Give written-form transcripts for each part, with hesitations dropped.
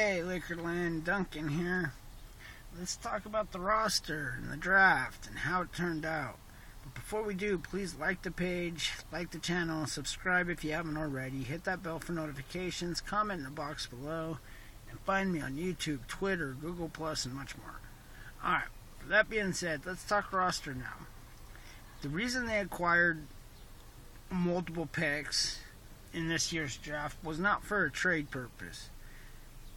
Hey, Lakerland, Duncan here. Let's talk about the roster and the draft and how it turned out. But before we do, please like the page, like the channel, subscribe if you haven't already, hit that bell for notifications, comment in the box below, and find me on YouTube, Twitter, Google+, and much more. Alright, with that being said, let's talk roster now. The reason they acquired multiple picks in this year's draft was not for a trade purpose.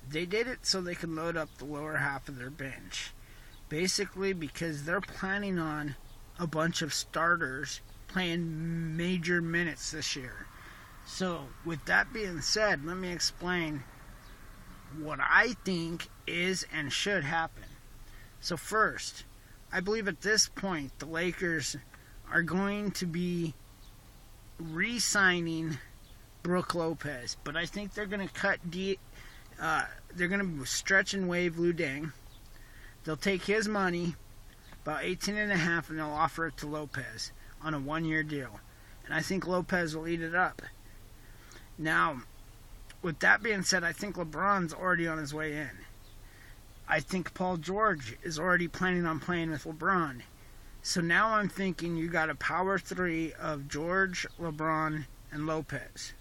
They did it so they could load up the lower half of their bench. Basically because they're planning on a bunch of starters playing major minutes this year. So, with that being said, let me explain what I think is and should happen. So first, I believe at this point the Lakers are going to be re-signing Brook Lopez, but I think they're going to cut they're going to stretch and waive Lu Deng. They'll take his money, about 18.5, and they'll offer it to Lopez on a 1-year deal. And I think Lopez will eat it up. Now, with that being said, I think LeBron's already on his way in. I think Paul George is already planning on playing with LeBron. So now I'm thinking you got a power three of George, LeBron, and Lopez.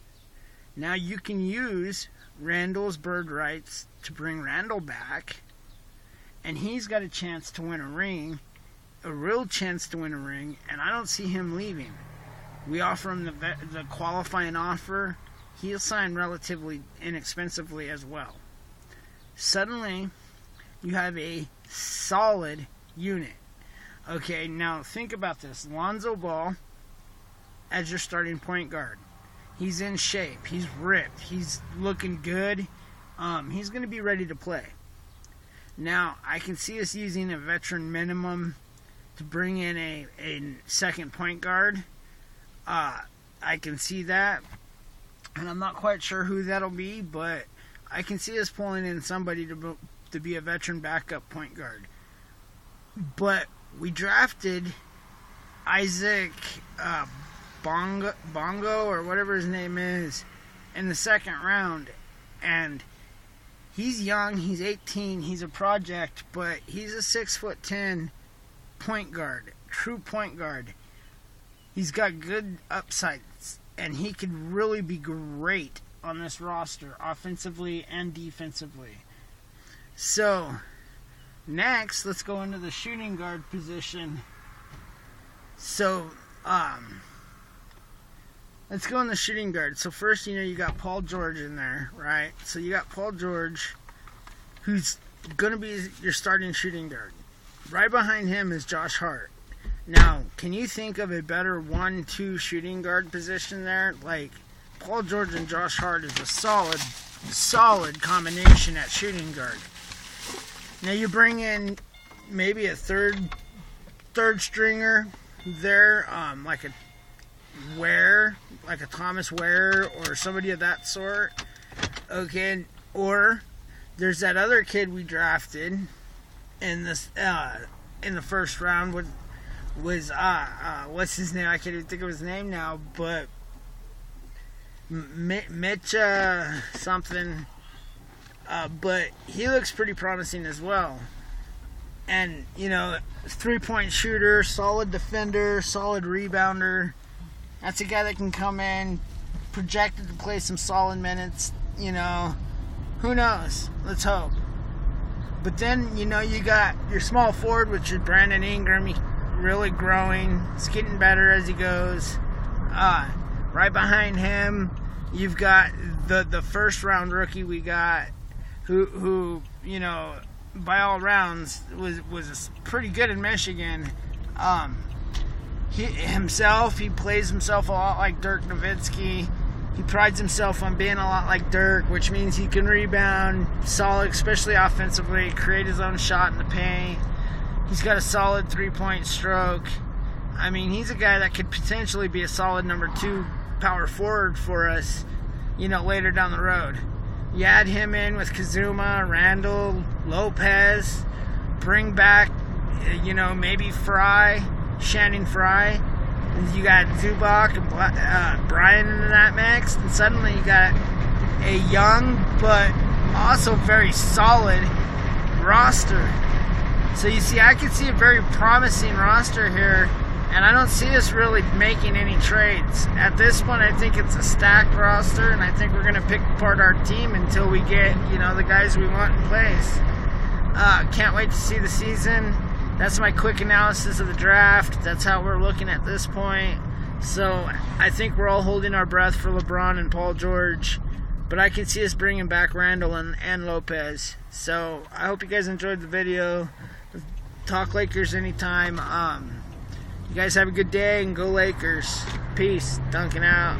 Now you can use Randall's bird rights to bring Randall back, and he's got a chance to win a ring, a real chance to win a ring, and I don't see him leaving. We offer him the qualifying offer. He'll sign relatively inexpensively as well. Suddenly, you have a solid unit. Okay, now think about this. Lonzo Ball as your starting point guard. He's in shape. He's ripped. He's looking good. He's going to be ready to play. Now, I can see us using a veteran minimum to bring in a second point guard. I can see that. And I'm not quite sure who that'll be, but I can see us pulling in somebody to be a veteran backup point guard. But we drafted Isaac Bongo or whatever his name is in the second round, and he's young, he's 18, he's a project, but he's a 6'10" point guard, true point guard. He's got good upsides, and he could really be great on this roster, offensively and defensively. So, next, let's go into the shooting guard position. So, let's go in the shooting guard. So first, you got Paul George in there, right? So you got Paul George, who's going to be your starting shooting guard. Right behind him is Josh Hart. Now, can you think of a better 1-2 shooting guard position there? Like, Paul George and Josh Hart is a solid combination at shooting guard. Now you bring in maybe a third stringer there, like a Ware, like a Thomas Ware or somebody of that sort. Okay, or there's that other kid we drafted in this in the first round. Was what's his name? I can't even think of his name now, but Mitch something. But he looks pretty promising as well. And, 3-point shooter, solid defender, solid rebounder. That's a guy that can come in, projected to play some solid minutes. Who knows? Let's hope. But then, you got your small forward, which is Brandon Ingram. He's really growing. He's getting better as he goes. Right behind him, you've got the first round rookie we got, who by all rounds was pretty good in Michigan. He plays himself a lot like Dirk Nowitzki. He prides himself on being a lot like Dirk, which means he can rebound, solid, especially offensively, create his own shot in the paint. He's got a solid 3-point stroke. I mean, he's a guy that could potentially be a solid number 2 power forward for us, later down the road. You add him in with Kuzma, Randall, Lopez, bring back, maybe Shannon Fry. You got Zubac and Brian into that mix, and suddenly you got a young but also very solid roster. So you see, I can see a very promising roster here, and I don't see us really making any trades. At this point, I think it's a stacked roster, and I think we're going to pick apart our team until we get, the guys we want in place. Can't wait to see the season. That's my quick analysis of the draft. That's how we're looking at this point. So I think we're all holding our breath for LeBron and Paul George, but I can see us bringing back Randall and Lopez. So I hope you guys enjoyed the video. Talk Lakers anytime. You guys have a good day and go Lakers. Peace. Duncan out.